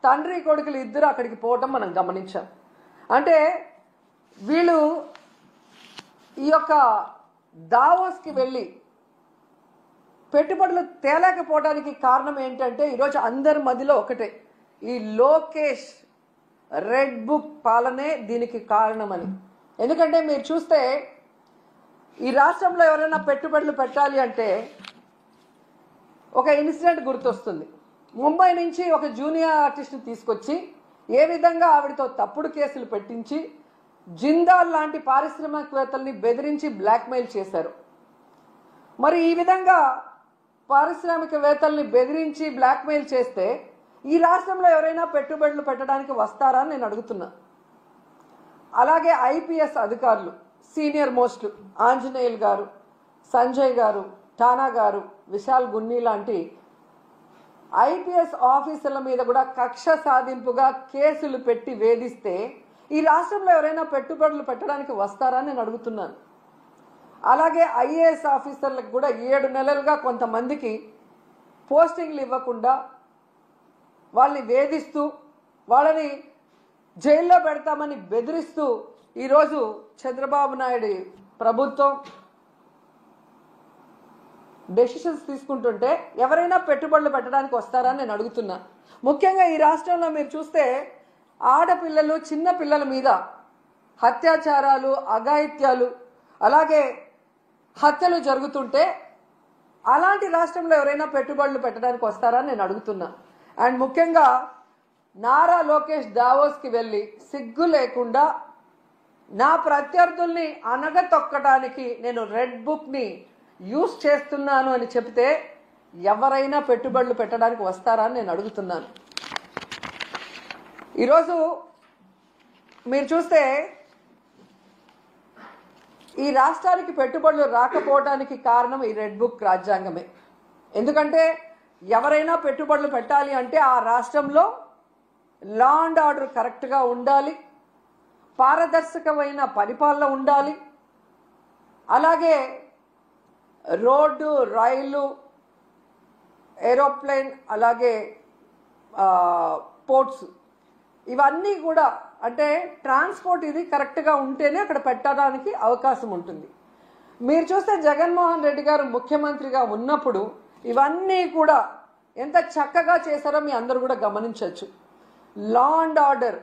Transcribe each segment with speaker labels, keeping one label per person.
Speaker 1: తండ్రి కొడుకులు ఇద్దరు అక్కడికి పోవటం మనం గమనించాం. అంటే వీళ్ళు ఈ యొక్క దావోస్కి వెళ్ళి పెట్టుబడులు తేలేకపోవడానికి కారణం ఏంటంటే ఈరోజు అందరి మధ్యలో ఒకటే, ఈ లోకేష్ రెడ్ బుక్ పాలనే దీనికి కారణమని. ఎందుకంటే మీరు చూస్తే ఈ రాష్ట్రంలో ఎవరైనా పెట్టుబడులు పెట్టాలి అంటే ఒక ఇన్సిడెంట్ గుర్తొస్తుంది. ముంబై నుంచి ఒక జూనియర్ ఆర్టిస్ట్ని తీసుకొచ్చి ఏ విధంగా ఆవిడతో తప్పుడు కేసులు పెట్టించి జిందాల్ లాంటి పారిశ్రామికవేత్తల్ని బెదిరించి బ్లాక్మెయిల్ చేశారు. మరి ఈ విధంగా పారిశ్రామికవేత్తల్ని బెదిరించి బ్లాక్మెయిల్ చేస్తే ఈ రాష్ట్రంలో ఎవరైనా పెట్టుబడులు పెట్టడానికి వస్తారా అని నేను అడుగుతున్నా. అలాగే ఐపీఎస్ అధికారులు సీనియర్ మోస్ట్ ఆంజనేయులు గారు, సంజయ్ గారు, ఠానా గారు, విశాల్ గున్ని లాంటి ఐపీఎస్ ఆఫీసర్ల మీద కూడా కక్ష సాధింపుగా కేసులు పెట్టి వేధిస్తే ఈ రాష్ట్రంలో ఎవరైనా పెట్టుబడులు పెట్టడానికి వస్తారా నేను అడుగుతున్నాను. అలాగే ఐఏఎస్ ఆఫీసర్లకు కూడా 7 నెలలుగా కొంతమందికి పోస్టింగ్లు ఇవ్వకుండా వాళ్ళని వేధిస్తూ వాళ్ళని జైల్లో పెడతామని బెదిరిస్తూ ఈరోజు చంద్రబాబు నాయుడు ప్రభుత్వం డెసిషన్స్ తీసుకుంటుంటే ఎవరైనా పెట్టుబడులు పెట్టడానికి వస్తారని నేను అడుగుతున్నా. ముఖ్యంగా ఈ రాష్ట్రంలో మీరు చూస్తే ఆడపిల్లలు, చిన్న పిల్లల మీద అత్యాచారాలు, అఘాయిత్యాలు, అలాగే హత్యలు జరుగుతుంటే అలాంటి రాష్ట్రంలో ఎవరైనా పెట్టుబడులు పెట్టడానికి వస్తారని నేను అడుగుతున్నా. అండ్ ముఖ్యంగా నారా లోకేష్ దావోస్కి వెళ్ళి సిగ్గు లేకుండా నా ప్రత్యర్థుల్ని అనగతొక్కడానికి నేను రెడ్ బుక్ని యూజ్ చేస్తున్నాను అని చెప్తే ఎవరైనా పెట్టుబడులు పెట్టడానికి వస్తారా అని నేను అడుగుతున్నాను. ఈరోజు మీరు చూస్తే ఈ రాష్ట్రానికి పెట్టుబడులు రాకపోవడానికి కారణం ఈ రెడ్ బుక్ రాజ్యాంగమే. ఎందుకంటే ఎవరైనా పెట్టుబడులు పెట్టాలి అంటే ఆ రాష్ట్రంలో లా అండ్ ఆర్డర్ కరెక్ట్గా ఉండాలి, పారదర్శకమైన పరిపాలన ఉండాలి, అలాగే రోడ్డు, రైలు, ఏరోప్లేన్, అలాగే పోర్ట్స్, ఇవన్నీ కూడా అంటే ట్రాన్స్పోర్ట్ ఇది కరెక్ట్గా ఉంటేనే అక్కడ పెట్టడానికి అవకాశం ఉంటుంది. మీరు చూస్తే జగన్మోహన్ రెడ్డి గారు ముఖ్యమంత్రిగా ఉన్నప్పుడు ఇవన్నీ కూడా ఎంత చక్కగా చేశారో మీ అందరూ కూడా గమనించవచ్చు. లా అండ్ ఆర్డర్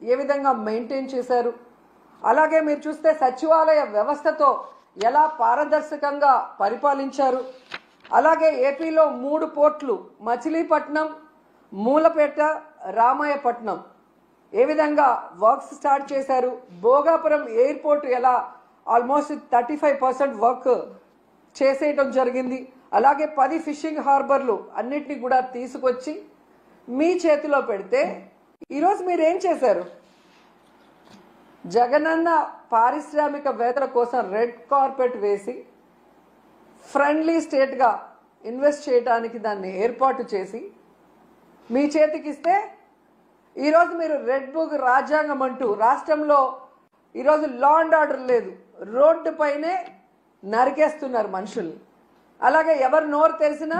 Speaker 1: ఏ విధంగా మెయింటైన్ చేశారు, అలాగే మీరు చూస్తే సచివాలయ వ్యవస్థతో ఎలా పారదర్శకంగా పరిపాలించారు, అలాగే ఏపీలో 3 పోర్ట్లు మచిలీపట్నం, మూలపేట, రామాయపట్నం ఏ విధంగా వర్క్స్ స్టార్ట్ చేశారు, భోగాపురం ఎయిర్పోర్ట్ ఎలా ఆల్మోస్ట్ 35% వర్క్ చేసేయటం జరిగింది, అలాగే 10 ఫిషింగ్ హార్బర్లు అన్నిటినీ కూడా తీసుకొచ్చి మీ చేతిలో పెడితే ఈరోజు మీరు ఏం చేశారు? జగనన్న పారిశ్రామికవేత్తల కోసం రెడ్ కార్పెట్ వేసి ఫ్రెండ్లీ స్టేట్గా ఇన్వెస్ట్ చేయడానికి దాన్ని ఏర్పాటు చేసి మీ చేతికిస్తే ఈరోజు మీరు రెడ్ బుక్ రాజ్యాంగం అంటూ రాష్ట్రంలో ఈరోజు లా అండ్ ఆర్డర్ లేదు, రోడ్డు పైనే నరికేస్తున్నారు మనుషుల్ని. అలాగే ఎవరు నోరు తెరిసినా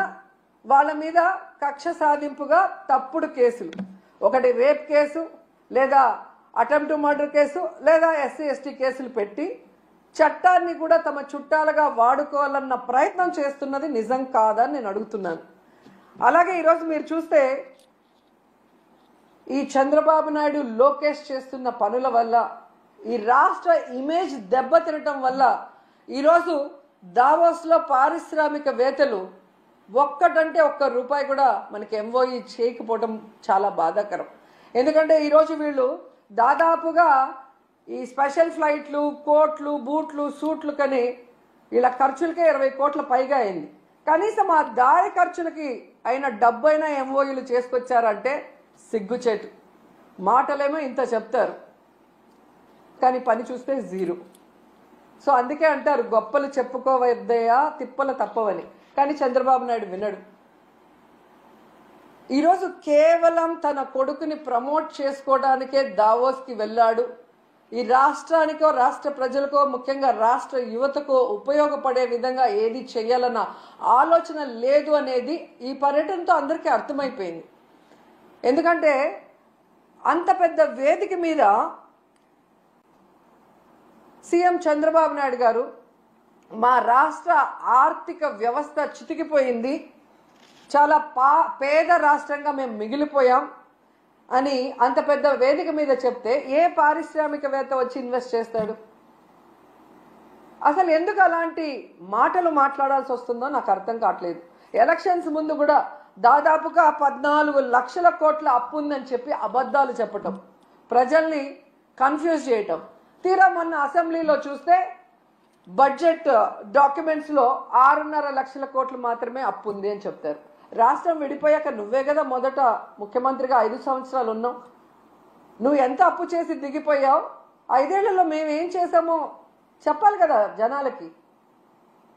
Speaker 1: వాళ్ళ మీద కక్ష సాధింపుగా తప్పుడు కేసులు, ఒకటి రేప్ కేసు, లేదా అటెంప్ట్ మర్డర్ కేసు, లేదా ఎస్సీ ఎస్టీ కేసులు పెట్టి చట్టాన్ని కూడా తమ చుట్టాలుగా వాడుకోవాలన్న ప్రయత్నం చేస్తున్నది నిజం కాదని నేను అడుగుతున్నాను. అలాగే ఈరోజు మీరు చూస్తే ఈ చంద్రబాబు నాయుడు, లోకేష్ చేస్తున్న పనుల వల్ల ఈ రాష్ట్ర ఇమేజ్ దెబ్బతినటం వల్ల ఈరోజు దావోస్లో పారిశ్రామికవేత్తలు ఒక్కటంటే ₹1 కూడా మనకి ఎంఓఈ చేయకపోవడం చాలా బాధాకరం. ఎందుకంటే ఈరోజు వీళ్ళు దాదాపుగా ఈ స్పెషల్ ఫ్లైట్లు, కోట్లు, బూట్లు, సూట్లు కని వీళ్ళ ఖర్చులకే 20 కోట్ల పైగా అయింది. కనీసం ఆ దారి ఖర్చులకి అయిన డబ్బైనా ఎంఓఈలు చేసుకొచ్చారంటే సిగ్గుచేటు. మాటలేమో ఇంత చెప్తారు కానీ పని చూస్తే జీరో. సో అందుకే అంటారు గొప్పలు చెప్పుకోవద్దయా తిప్పలు తప్పవని. కానీ చంద్రబాబు నాయుడు వినడు. ఈరోజు కేవలం తన కొడుకుని ప్రమోట్ చేసుకోవడానికే దావోస్కి వెళ్ళాడు. ఈ రాష్ట్రానికో, రాష్ట్ర ప్రజలకో, ముఖ్యంగా రాష్ట్ర యువతకో ఉపయోగపడే విధంగా ఏది చేయాలన్న ఆలోచన లేదు అనేది ఈ పర్యటనతో అందరికీ అర్థమైపోయింది. ఎందుకంటే అంత పెద్ద వేదిక మీద సీఎం చంద్రబాబు నాయుడు గారు మా రాష్ట్ర ఆర్థిక వ్యవస్థ చితికిపోయింది, చాలా పేద రాష్ట్రంగా మేము మిగిలిపోయాం అని అంత పెద్ద వేదిక మీద చెప్తే ఏ పారిశ్రామికవేత్త వచ్చి ఇన్వెస్ట్ చేస్తాడు? అసలు ఎందుకు అలాంటి మాటలు మాట్లాడాల్సి వస్తుందో నాకు అర్థం కావట్లేదు. ఎలక్షన్స్ ముందు కూడా దాదాపుగా 14 లక్షల కోట్ల అప్పు ఉందని చెప్పి అబద్ధాలు చెప్పటం, ప్రజల్ని కన్ఫ్యూజ్ చేయటం. తీరా మొన్న అసెంబ్లీలో చూస్తే బడ్జెట్ డాక్యుమెంట్స్లో 6.5 లక్షల కోట్లు మాత్రమే అప్పు ఉంది అని చెప్తారు. రాష్ట్రం విడిపోయాక నువ్వే కదా మొదట ముఖ్యమంత్రిగా 5 సంవత్సరాలు ఉన్నావు. నువ్వు ఎంత అప్పు చేసి దిగిపోయావు, 5 ఏళ్లలో మేము ఏం చేసామో చెప్పాలి కదా జనాలకి.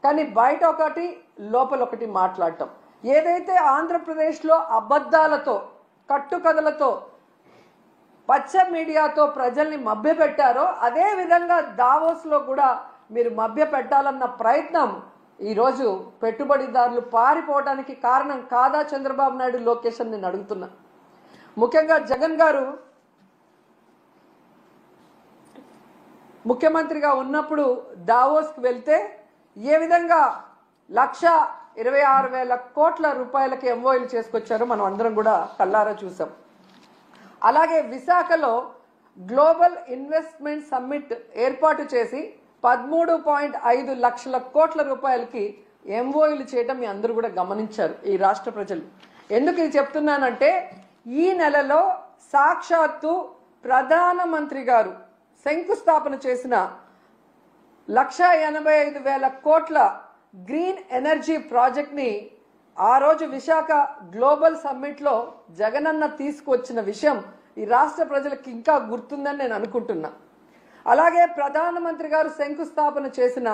Speaker 1: కానీ బయట ఒకటి లోపల ఒకటి మాట్లాడటం. ఏదైతే ఆంధ్రప్రదేశ్లో అబద్ధాలతో కట్టుకథలతో పచ్చ మీడియాతో ప్రజల్ని మభ్యపెట్టారో అదే విధంగా దావోస్లో కూడా మీరు మభ్య పెట్టాలన్న ప్రయత్నం ఈరోజు పెట్టుబడిదారులు పారిపోవడానికి కారణం కాదా చంద్రబాబు నాయుడు, లోకేష్ అని నేను అడుగుతున్నా. ముఖ్యంగా జగన్ గారు ముఖ్యమంత్రిగా ఉన్నప్పుడు దావోస్కి వెళ్తే ఏ విధంగా 1,26,000 కోట్ల రూపాయలకి ఎంఓయూలు చేసుకొచ్చారో మనం అందరం కూడా కళ్ళారా చూసాం. అలాగే విశాఖలో గ్లోబల్ ఇన్వెస్ట్మెంట్ సమ్మిట్ ఏర్పాటు చేసి 13.5 లక్షల కోట్ల రూపాయలకి ఎంఓయూలు చేయడం మీ అందరూ కూడా గమనించారు ఈ రాష్ట్ర ప్రజలు. ఎందుకు ఇది చెప్తున్నానంటే ఈ నెలలో సాక్షాత్తు ప్రధానమంత్రి గారు శంకుస్థాపన చేసిన 1,85,000 కోట్ల గ్రీన్ ఎనర్జీ ప్రాజెక్ట్ని ఆ రోజు విశాఖ గ్లోబల్ సమ్మిట్లో జగనన్న తీసుకువచ్చిన విషయం ఈ రాష్ట్ర ప్రజలకు ఇంకా గుర్తుందని నేను అనుకుంటున్నా. అలాగే ప్రధానమంత్రి గారు శంకుస్థాపన చేసిన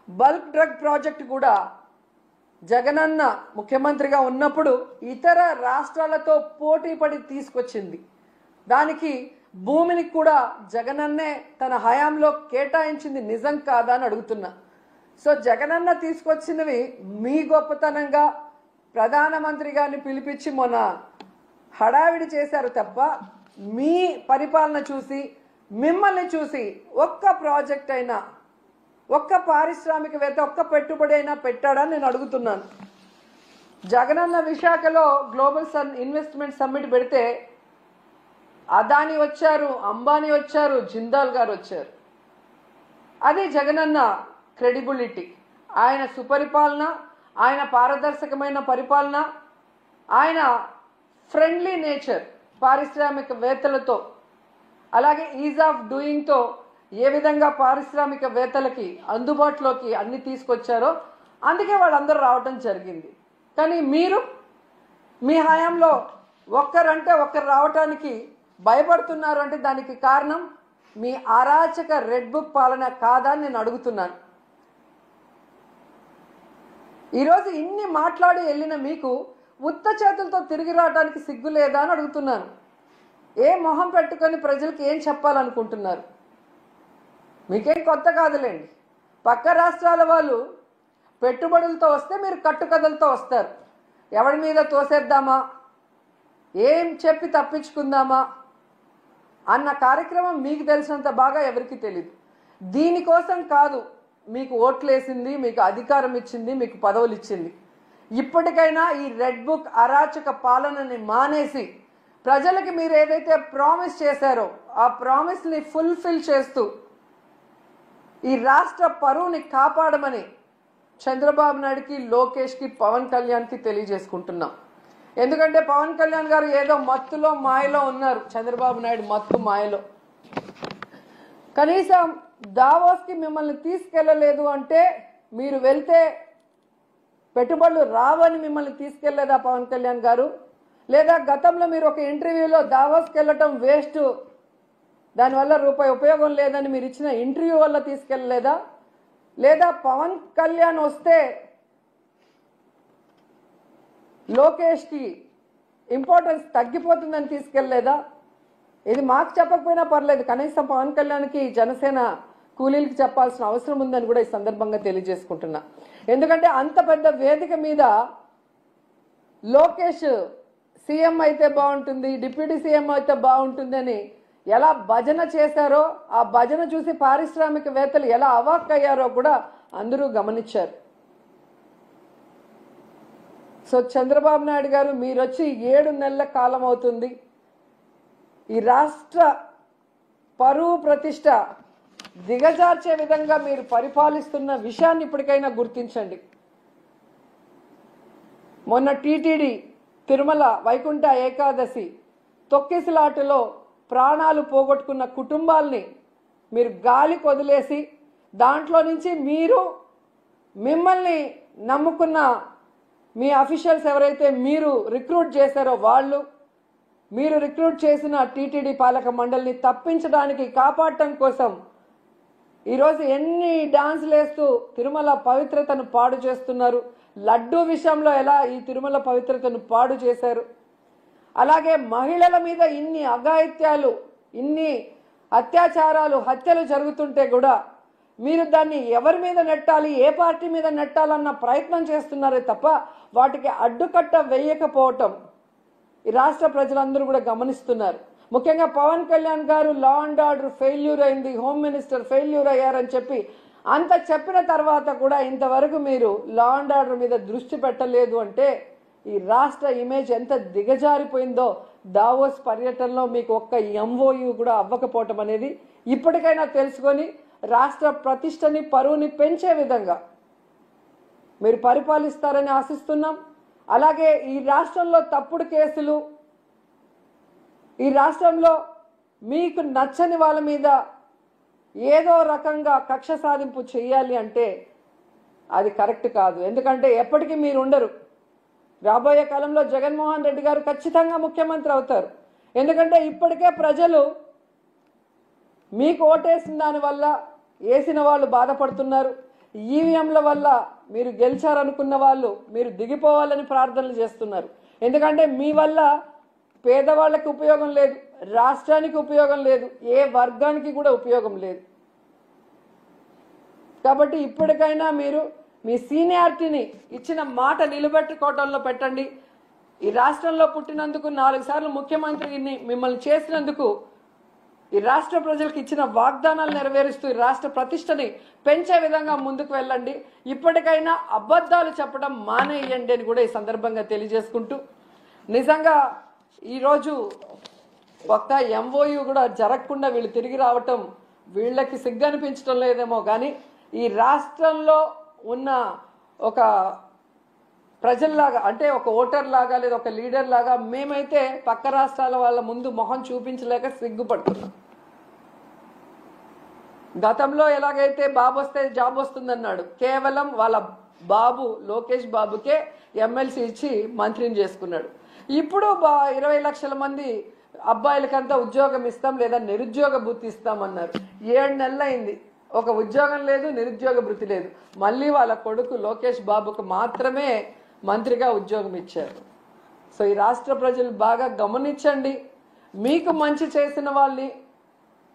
Speaker 1: బల్క్ డ్రగ్ ప్రాజెక్ట్ కూడా జగనన్న ముఖ్యమంత్రిగా ఉన్నప్పుడు ఇతర రాష్ట్రాలతో పోటీ పడి తీసుకొచ్చింది. దానికి భూమిని కూడా జగనన్నే తన హయాంలో కేటాయించింది నిజం కాదా అని అడుగుతున్నా. సో జగనన్న తీసుకొచ్చినవి మీ గొప్పతనంగా ప్రధానమంత్రి గారిని పిలిపించి మొన్న హడావిడి చేశారు తప్ప మీ పరిపాలన చూసి మిమ్మల్ని చూసి ఒక్క ప్రాజెక్ట్ అయినా, ఒక్క పారిశ్రామికవేత్త, ఒక్క పెట్టుబడి అయినా పెట్టాడని నేను అడుగుతున్నాను. జగనన్న విశాఖలో గ్లోబల్ ఇన్వెస్ట్మెంట్ సమ్మిట్ పెడితే అదాని వచ్చారు, అంబానీ వచ్చారు, జిందాల్ గారు వచ్చారు. అది జగనన్న క్రెడిబిలిటీ, ఆయన సుపరిపాలన, ఆయన పారదర్శకమైన పరిపాలన, ఆయన ఫ్రెండ్లీ నేచర్ పారిశ్రామికవేత్తలతో, అలాగే ఈజ్ ఆఫ్ డూయింగ్తో ఏ విధంగా పారిశ్రామికవేత్తలకి అందుబాటులోకి అన్ని తీసుకొచ్చారో అందుకే వాళ్ళందరూ రావటం జరిగింది. కానీ మీరు మీ హయాంలో ఒక్కరంటే ఒక్కరు రావటానికి భయపడుతున్నారు అంటే దానికి కారణం మీ అరాచక రెడ్ బుక్ పాలన కాదా అని నేను అడుగుతున్నాను. ఈరోజు ఇన్ని మాట్లాడి వెళ్ళిన మీకు ఉత్త చేతులతో తిరిగి రావడానికి సిగ్గు లేదా అని అడుగుతున్నాను. ఏ మొహం పెట్టుకొని ప్రజలకు ఏం చెప్పాలనుకుంటున్నారు? మీకేం కొత్త కాదులేండి. పక్క రాష్ట్రాల వాళ్ళు పెట్టుబడులతో వస్తే మీరు కట్టుకథలతో వస్తారు. ఎవరి మీద తోసేద్దామా, ఏం చెప్పి తప్పించుకుందామా అన్న కార్యక్రమం మీకు తెలిసినంత బాగా ఎవరికి తెలియదు. దీనికోసం కాదు మీకు ఓట్లేసింది, మీకు అధికారం ఇచ్చింది, మీకు పదవులు ఇచ్చింది. ఇప్పటికైనా ఈ రెడ్ బుక్ అరాచక పాలనని మానేసి ప్రజలకి మీరు ఏదైతే ప్రామిస్ చేశారో ఆ ప్రామిస్ని ఫుల్ఫిల్ చేస్తూ ఈ రాష్ట్ర పరువుని కాపాడమని చంద్రబాబు నాయుడుకి, లోకేష్కి, పవన్ కళ్యాణ్కి తెలియజేసుకుంటున్నాం. ఎందుకంటే పవన్ కళ్యాణ్ గారు ఏదో మత్తులో మాయలో ఉన్నారు, చంద్రబాబు నాయుడు మత్తు మాయలో. కనీసం దావోస్కి మిమ్మల్ని తీసుకెళ్ళలేదు అంటే మీరు వెళ్తే పెట్టుబడులు రావని మిమ్మల్ని తీసుకెళ్లేదా పవన్ కళ్యాణ్ గారు? లేదా గతంలో మీరు ఒక ఇంటర్వ్యూలో దావోస్కి వెళ్ళటం వేస్ట్, దానివల్ల రూపాయి ఉపయోగం లేదని మీరు ఇచ్చిన ఇంటర్వ్యూ వల్ల తీసుకెళ్ళలేదా? లేదా పవన్ కళ్యాణ్ వస్తే లోకేష్కి ఇంపార్టెన్స్ తగ్గిపోతుందని తీసుకెళ్ళలేదా? ఇది మాకు చెప్పకపోయినా పర్లేదు, కనీసం పవన్ కళ్యాణ్కి జనసేన కూలీలకి చెప్పాల్సిన అవసరం ఉందని కూడా ఈ సందర్భంగా సీఎం అయితే బాగుంటుంది, డిప్యూటీ సీఎం అయితే బాగుంటుంది అని ఎలా భజన చేశారో, ఆ భజన చూసి పారిశ్రామికవేత్తలు ఎలా అవాక్కయ్యారో కూడా అందరూ గమనించారు. సో చంద్రబాబు నాయుడు గారు మీరొచ్చి 7 నెలల కాలం అవుతుంది. ఈ రాష్ట్ర పరువు ప్రతిష్ట దిగజార్చే విధంగా మీరు పరిపాలిస్తున్న విషయాన్ని ఇప్పటికైనా గుర్తించండి. మొన్న టీటీడీ తిరుమల వైకుంఠ ఏకాదశి తొక్కిసలాటలో ప్రాణాలు పోగొట్టుకున్న కుటుంబాల్ని మీరు గాలికి వదిలేసి, దాంట్లో నుంచి మిమ్మల్ని నమ్ముకున్న మీ అఫీషియల్స్ ఎవరైతే మీరు రిక్రూట్ చేశారో మీరు రిక్రూట్ చేసిన టీటీడీ పాలక మండలిని తప్పించడానికి, కాపాడటం కోసం ఈరోజు ఎన్ని డాన్సులు వేస్తూ తిరుమల పవిత్రతను పాడు చేస్తున్నారు. లడ్డూ విషయంలో ఎలా ఈ తిరుమల పవిత్రతను పాడు చేశారు. అలాగే మహిళల మీద ఇన్ని అఘాయిత్యాలు, ఇన్ని అత్యాచారాలు, హత్యలు జరుగుతుంటే కూడా మీరు దాన్ని ఎవరి మీద నెట్టాలి, ఏ పార్టీ మీద నెట్టాలన్న ప్రయత్నం చేస్తున్నారే తప్ప వాటికి అడ్డుకట్ట వేయకపోవటం ఈ రాష్ట్ర ప్రజలందరూ కూడా గమనిస్తున్నారు. ముఖ్యంగా పవన్ కళ్యాణ్ గారు లా అండ్ ఆర్డర్ ఫెయిల్యూర్ అయింది, హోమ్ మినిస్టర్ ఫెయిల్యూర్ అయ్యారని చెప్పి అంత చెప్పిన తర్వాత కూడా ఇంతవరకు మీరు లా అండ్ ఆర్డర్ మీద దృష్టి పెట్టలేదు అంటే ఈ రాష్ట్ర ఇమేజ్ ఎంత దిగజారిపోయిందో దావోస్ పర్యటనలో మీకు ఒక్క ఎంఓయూ కూడా అవ్వకపోవటం అనేది ఇప్పటికైనా తెలుసుకొని రాష్ట్ర ప్రతిష్టని, పరువుని పెంచే విధంగా మీరు పరిపాలిస్తారని ఆశిస్తున్నాం. అలాగే ఈ రాష్ట్రంలో తప్పుడు కేసులు, ఈ రాష్ట్రంలో మీకు నచ్చని వాళ్ళ మీద ఏదో రకంగా కక్ష సాధింపు చేయాలి అంటే అది కరెక్ట్ కాదు. ఎందుకంటే ఎప్పటికీ మీరు ఉండరు. రాబోయే కాలంలో జగన్మోహన్ రెడ్డి గారు ఖచ్చితంగా ముఖ్యమంత్రి అవుతారు. ఎందుకంటే ఇప్పటికే ప్రజలు మీకు ఓటేసిన దానివల్ల వేసిన వాళ్ళు బాధపడుతున్నారు. ఈవీఎంల వల్ల మీరు గెలిచారనుకున్న వాళ్ళు మీరు దిగిపోవాలని ప్రార్థనలు చేస్తున్నారు. ఎందుకంటే మీ వల్ల పేదవాళ్ళకి ఉపయోగం లేదు, రాష్ట్రానికి ఉపయోగం లేదు, ఏ వర్గానికి కూడా ఉపయోగం లేదు. కాబట్టి ఇప్పటికైనా మీరు మీ సీనియారిటీని, ఇచ్చిన మాట నిలబెట్టుకోవడంలో పెట్టండి. ఈ రాష్ట్రంలో పుట్టినందుకు 4 సార్లు ముఖ్యమంత్రిని మిమ్మల్ని చేసినందుకు ఈ రాష్ట్ర ప్రజలకు ఇచ్చిన వాగ్దానాలు నెరవేరుస్తూ ఈ రాష్ట్ర ప్రతిష్టని పెంచే విధంగా ముందుకు వెళ్ళండి. ఇప్పటికైనా అబద్ధాలు చెప్పడం మానేయండి అని కూడా ఈ సందర్భంగా తెలియజేసుకుంటూ, నిజంగా ఈరోజు ఒక్క ఎంఓయూ కూడా జరగకుండా వీళ్ళు తిరిగి రావటం వీళ్ళకి సిగ్గు అనిపించడం లేదేమో కానీ ఈ రాష్ట్రంలో ఉన్న ఒక ప్రజల్లాగా, అంటే ఒక ఓటర్ లాగా లేదా ఒక లీడర్ లాగా మేమైతే పక్క రాష్ట్రాల వాళ్ళ ముందు మొహం చూపించలేక సిగ్గుపడుతున్నాం. గతంలో ఎలాగైతే బాబు వస్తే జాబ్ వస్తుందన్నాడు, కేవలం వాళ్ళ బాబు లోకేష్ బాబుకే ఎమ్మెల్సీ ఇచ్చి మంత్రిని చేసుకున్నాడు. ఇప్పుడు 20 లక్షల మంది అబ్బాయిలకంతా ఉద్యోగం ఇస్తాం లేదా నిరుద్యోగ భృతి ఇస్తామన్నారు. 7 నెలలు అయింది, ఒక ఉద్యోగం లేదు, నిరుద్యోగ భృతి లేదు. మళ్ళీ వాళ్ళ కొడుకు లోకేష్ బాబుకు మాత్రమే మంత్రిగా ఉద్యోగం ఇచ్చారు. సో ఈ రాష్ట్ర ప్రజలు బాగా గమనించండి. మీకు మంచి చేసిన వాళ్ళని,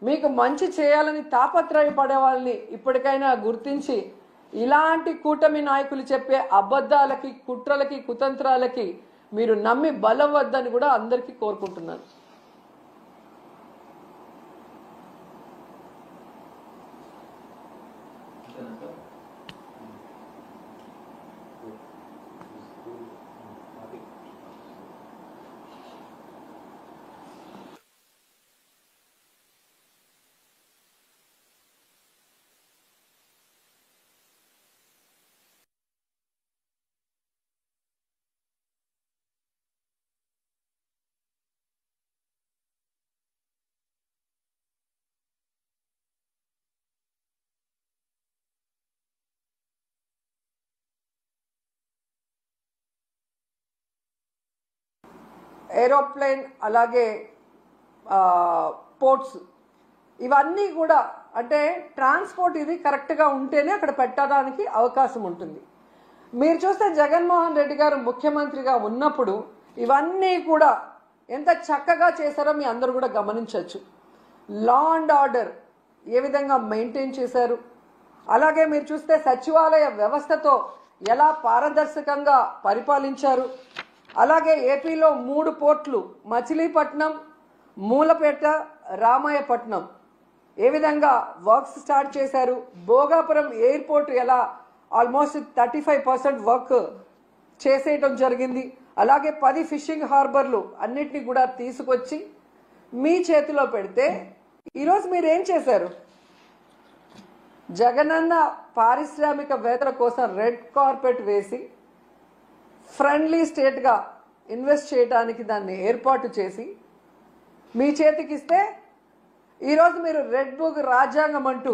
Speaker 1: మీకు మంచి చేయాలని తాపత్రయపడే వాళ్ళని ఇప్పటికైనా గుర్తించి ఇలాంటి కూటమి నాయకులు చెప్పే అబద్ధాలకి, కుట్రలకి, కుతంత్రాలకి మీరు నమ్మి బలవద్దని కూడా అందరికీ కోరుకుంటున్నాను. ఏరోప్లేన్, అలాగే పోర్ట్స్, ఇవన్నీ కూడా అంటే ట్రాన్స్పోర్ట్ ఇది కరెక్ట్గా ఉంటేనే అక్కడ పెట్టడానికి అవకాశం ఉంటుంది. మీరు చూస్తే జగన్మోహన్ రెడ్డి గారు ముఖ్యమంత్రిగా ఉన్నప్పుడు ఇవన్నీ కూడా ఎంత చక్కగా చేశారో మీ అందరూ కూడా గమనించవచ్చు. లా అండ్ ఆర్డర్ ఏ విధంగా మెయింటైన్ చేశారు, అలాగే మీరు చూస్తే సచివాలయ వ్యవస్థతో ఎలా పారదర్శకంగా పరిపాలించారు, అలాగే ఏపీలో 3 పోర్ట్లు మచిలీపట్నం, మూలపేట, రామాయపట్నం ఏ విధంగా వర్క్స్ స్టార్ట్ చేశారు. భోగాపురం ఎయిర్పోర్ట్ ఎలా ఆల్మోస్ట్ 35% వర్క్ చేసేయటం జరిగింది. అలాగే 10 ఫిషింగ్ హార్బర్లు అన్నిటినీ కూడా తీసుకొచ్చి మీ చేతిలో పెడితే ఈరోజు మీరు ఏం చేశారు? జగనన్న పారిశ్రామికవేత్తల కోసం రెడ్ కార్పెట్ వేసి ఫ్రెండ్లీ స్టేట్గా ఇన్వెస్ట్ చేయడానికి దాన్ని ఏర్పాటు చేసి మీ చేతికిస్తే ఈరోజు మీరు రెడ్ బుక్ రాజ్యాంగం అంటూ